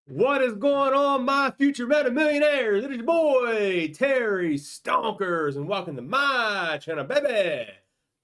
What is going on, my future meta millionaires? It is your boy, Terry Stonkers, and welcome to my channel, baby.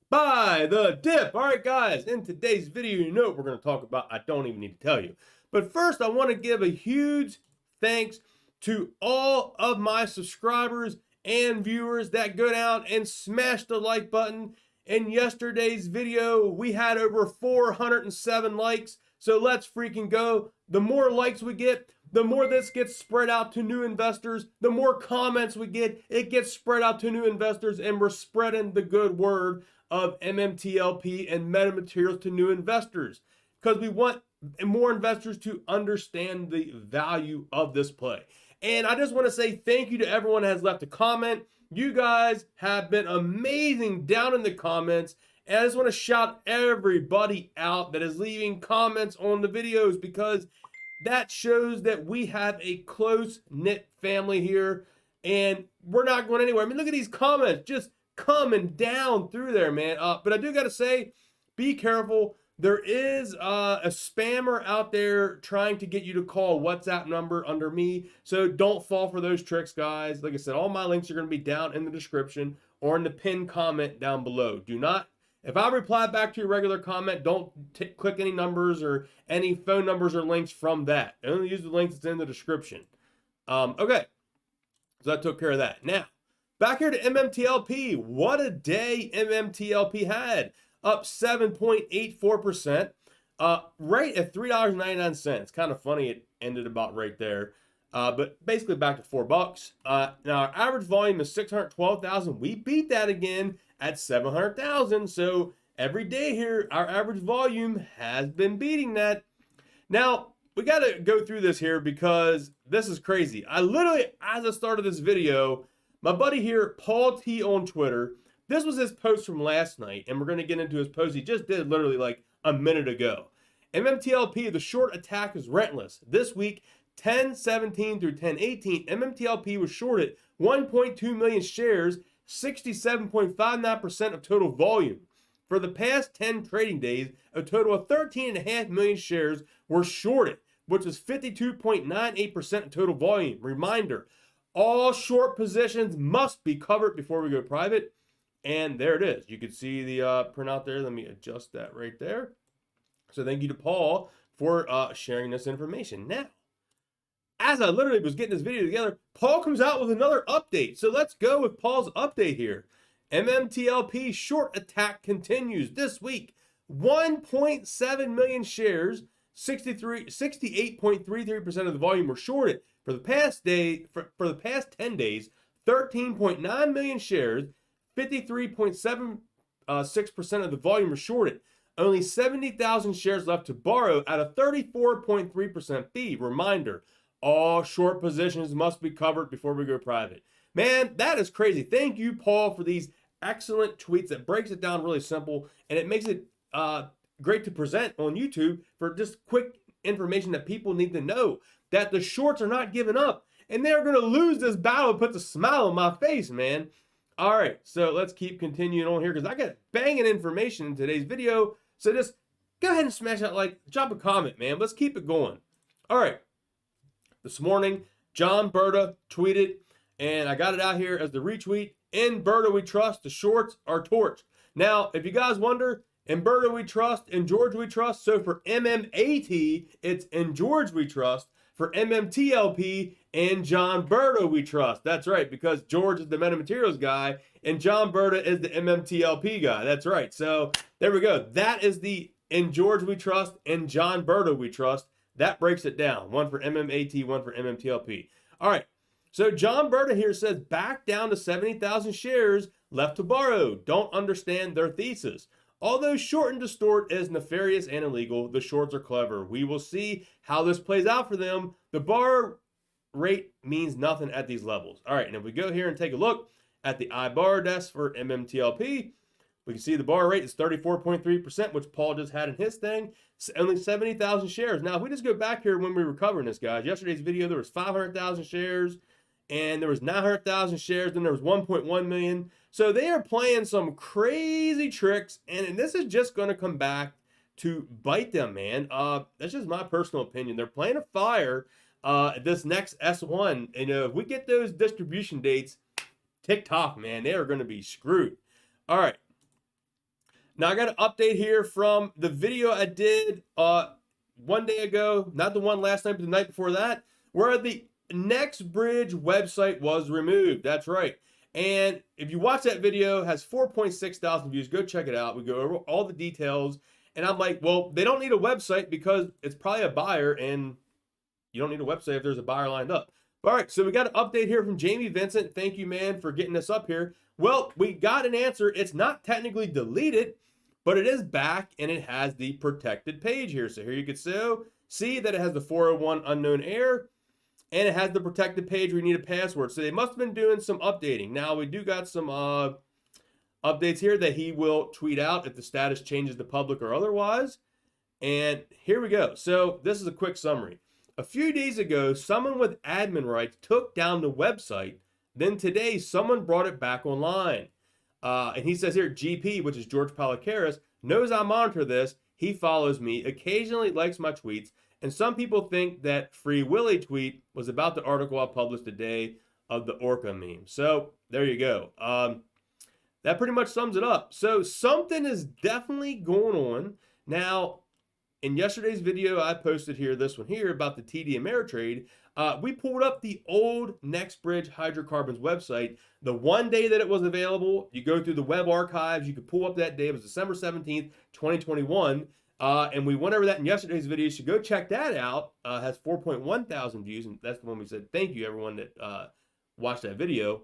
Buy the dip. All right, guys, in today's video, you know what we're going to talk about. I don't even need to tell you. But first, I want to give a huge thanks to all of my subscribers and viewers that go down and smash the like button. In yesterday's video, we had over 407 likes. So let's freaking go. The more likes we get, the more this gets spread out to new investors. The more comments we get, it gets spread out to new investors, and we're spreading the good word of MMTLP and metamaterials to new investors because we want more investors to understand the value of this play. And I just want to say thank you to everyone that has left a comment. You guys have been amazing down in the comments. And I just want to shout everybody out that is leaving comments on the videos because that shows that we have a close-knit family here and we're not going anywhere. I mean, look at these comments just coming down through there, man. But I do got to say, be careful. There is a spammer out there trying to get you to call a WhatsApp number under me. So don't fall for those tricks, guys. Like I said, all my links are going to be down in the description or in the pinned comment down below. Do not, if I reply back to your regular comment, don't click any numbers or any phone numbers or links from that. Only use the links that's in the description. Okay, so that took care of that. Now, back here to MMTLP. What a day MMTLP had. Up 7.84%, right at $3.99. Kind of funny it ended about right there, but basically back to $4. Now our average volume is 612,000. We beat that again at 700,000. So every day here, our average volume has been beating that. Now we got to go through this here because this is crazy. I literally, as I started this video, my buddy here, Paul T on Twitter, this was his post from last night, and we're going to get into his post he just did literally like a minute ago. MMTLP, the short attack is relentless. This week, 10/17 through 10/18, MMTLP was shorted 1.2 million shares, 67.59% of total volume. For the past 10 trading days, a total of 13.5 million shares were shorted, which is 52.98% of total volume. Reminder, all short positions must be covered before we go private. And there it is. You can see the printout there. Let me adjust that right there. So thank you to Paul for sharing this information. Now, as I literally was getting this video together, Paul comes out with another update. So let's go with Paul's update here. MMTLP short attack continues this week. 1.7 million shares, 68.33% of the volume were shorted. For the past 10 days, 13.9 million shares, 53.76% of the volume were shorted. Only 70,000 shares left to borrow at a 34.3% fee. Reminder, all short positions must be covered before we go private. Man, that is crazy. Thank you, Paul, for these excellent tweets that breaks it down really simple, and it makes it great to present on YouTube for just quick information that people need to know, that the shorts are not giving up, and they're going to lose this battle. It puts a smile on my face, man. All right, so let's keep continuing on here because I got banging information in today's video. So just go ahead and smash that like, drop a comment, man. Let's keep it going. All right, this morning, John Berta tweeted, and I got it out here as the retweet. In Berta we trust, the shorts are torched. Now, if you guys wonder, in Berta we trust, in George we trust. So for MMAT, it's in George we trust. For MMTLP, and John Berta we trust. That's right, because George is the metamaterials guy, and John Berta is the MMTLP guy. That's right. So there we go. That is the in George we trust, and John Berta we trust. That breaks it down. One for MMAT, one for MMTLP. All right. So John Berta here says back down to 70,000 shares left to borrow. Don't understand their thesis. Although short and distort is nefarious and illegal, the shorts are clever. We will see how this plays out for them. The bar rate means nothing at these levels. All right, and if we go here and take a look at the iBar desk for MMTLP, we can see the bar rate is 34.3%, which Paul just had in his thing. Only 70,000 shares. Now, if we just go back here when we were covering this, guys, yesterday's video, there was 500,000 shares, and there was 900,000 shares, then there was 1.1 million. So they are playing some crazy tricks, and this is just going to come back to bite them, man. That's just my personal opinion. They're playing a fire. this next S1. And if we get those distribution dates, TikTok, man, they are going to be screwed. All right. Now I got an update here from the video I did one day ago, not the one last night, but the night before that, where the Nextbridge website was removed. That's right. And if you watch that video, it has 4.6 thousand views. Go check it out. We go over all the details. And I'm like, well, they don't need a website because it's probably a buyer, and you don't need a website if there's a buyer lined up. All right, so we got an update here from Jamie Vincent. Thank you, man, for getting this up here. Well, we got an answer. It's not technically deleted, but it is back, and it has the protected page here. So here you can see that it has the 401 unknown error, and it has the protected page where you need a password. So they must have been doing some updating. Now, we do got some updates here that he will tweet out if the status changes to public or otherwise. And here we go. So this is a quick summary. A few days ago, someone with admin rights took down the website. Then today, someone brought it back online. And he says here, GP, which is George Palikaris, knows I monitor this. He follows me, occasionally likes my tweets, and some people think that Free Willy tweet was about the article I published today of the Orca meme. So there you go. That pretty much sums it up. So something is definitely going on. Now, in yesterday's video, I posted here, this one here, about the TD Ameritrade. We pulled up the old Nextbridge Hydrocarbons website. The one day that it was available, you go through the web archives, you could pull up that day. It was December 17th, 2021. And we went over that in yesterday's video, so go check that out. Has 4.1 thousand views, and that's the one we said thank you everyone that watched that video.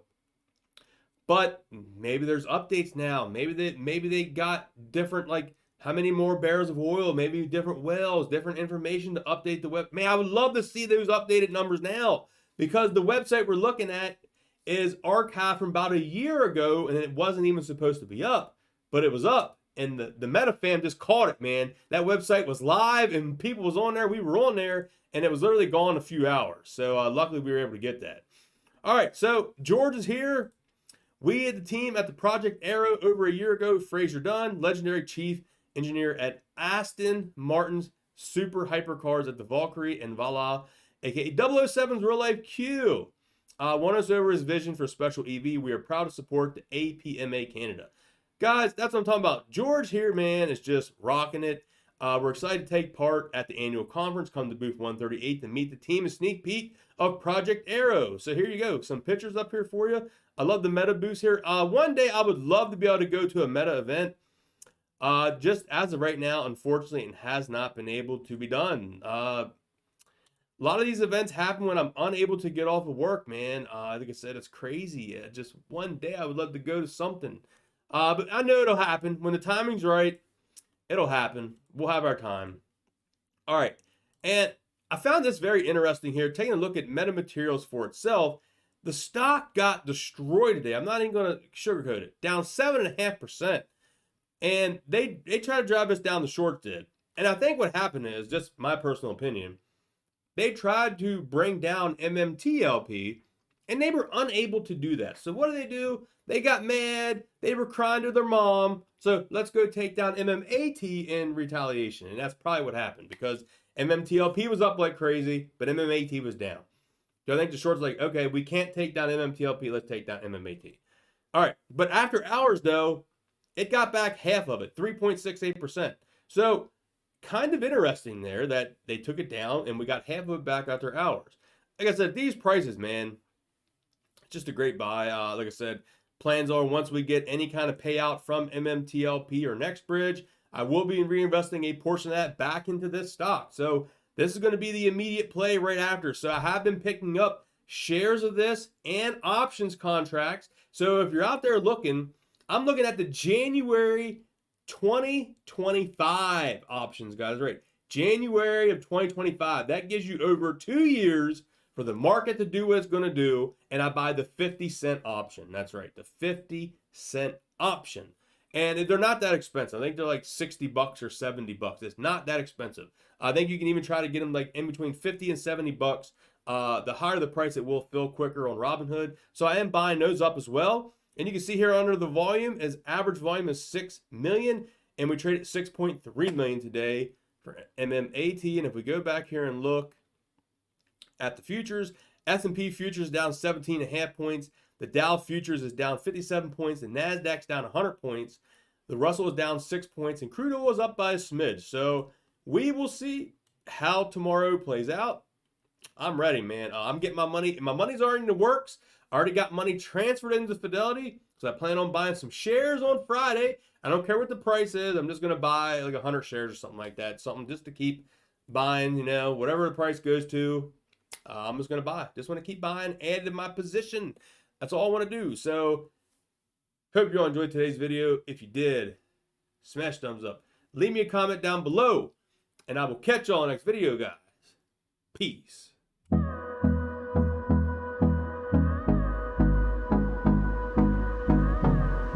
But maybe there's updates now. Maybe they got different, like, how many more barrels of oil, maybe different wells, different information to update the web. Man, I would love to see those updated numbers now, because the website we're looking at is archived from about a year ago, and it wasn't even supposed to be up, but it was up. And the Meta fam just caught it, man. That website was live, and people was on there. We were on there, and it was literally gone in a few hours. So luckily we were able to get that. All right, so George is here. We had the team at the Project Arrow over a year ago. Fraser Dunn, legendary chief engineer at Aston Martin's Super Hypercars at the Valkyrie and Vala, aka 007's real life Q. Won us over his vision for special EV. We are proud to support the APMA Canada. Guys, that's what I'm talking about. George here, man, is just rocking it. We're excited to take part at the annual conference. Come to booth 138 to meet the team and sneak peek of Project Arrow. So here you go. Some pictures up here for you. I love the Meta booth here. One day I would love to be able to go to a Meta event. Just as of right now, unfortunately, it has not been able to be done. A lot of these events happen when I'm unable to get off of work, man. Like I said, it's crazy. Just one day I would love to go to something. But I know it'll happen. When the timing's right, it'll happen. We'll have our time. All right. And I found this very interesting here. Taking a look at MetaMaterials for itself, the stock got destroyed today. I'm not even going to sugarcoat it. Down 7.5%. And they tried to drive us down, the shorts did. And I think what happened is, just my personal opinion, they tried to bring down MMTLP, and they were unable to do that. So what do? They got mad. They were crying to their mom. So let's go take down MMAT in retaliation. And that's probably what happened, because MMTLP was up like crazy, but MMAT was down. So I think the short's like, okay, we can't take down MMTLP. Let's take down MMAT. All right. But after hours, though, it got back half of it, 3.68%. So kind of interesting there that they took it down and we got half of it back after hours. Like I said, these prices, man, just a great buy. Like I said, plans are once we get any kind of payout from MMTLP or Nextbridge, I will be reinvesting a portion of that back into this stock. So this is going to be the immediate play right after. So I have been picking up shares of this and options contracts. So if you're out there looking, I'm looking at the January 2025 options, guys, right? January of 2025. That gives you over 2 years for the market to do what it's going to do, and I buy the 50-cent option. That's right, the 50-cent option. And they're not that expensive. I think they're like $60 or $70. It's not that expensive. I think you can even try to get them like in between $50 and $70. The higher the price, it will fill quicker on Robinhood. So I am buying those up as well. And you can see here under the volume, as average volume is 6 million, and we traded 6.3 million today for MMAT. And if we go back here and look At the futures, S&P futures down 17.5 points. The Dow futures is down 57 points. The Nasdaq's down 100 points. The Russell is down 6 points, and crude oil is up by a smidge. So we will see how tomorrow plays out. I'm ready, man. I'm getting my money. My money's already in the works. I already got money transferred into Fidelity, so I plan on buying some shares on Friday. I don't care what the price is. I'm just going to buy like 100 shares or something like that. Something just to keep buying, you know, whatever the price goes to. I'm just going to buy. Just want to keep buying, add to my position. That's all I want to do. So, hope you all enjoyed today's video. If you did, smash thumbs up. Leave me a comment down below, and I will catch you all next video, guys. Peace.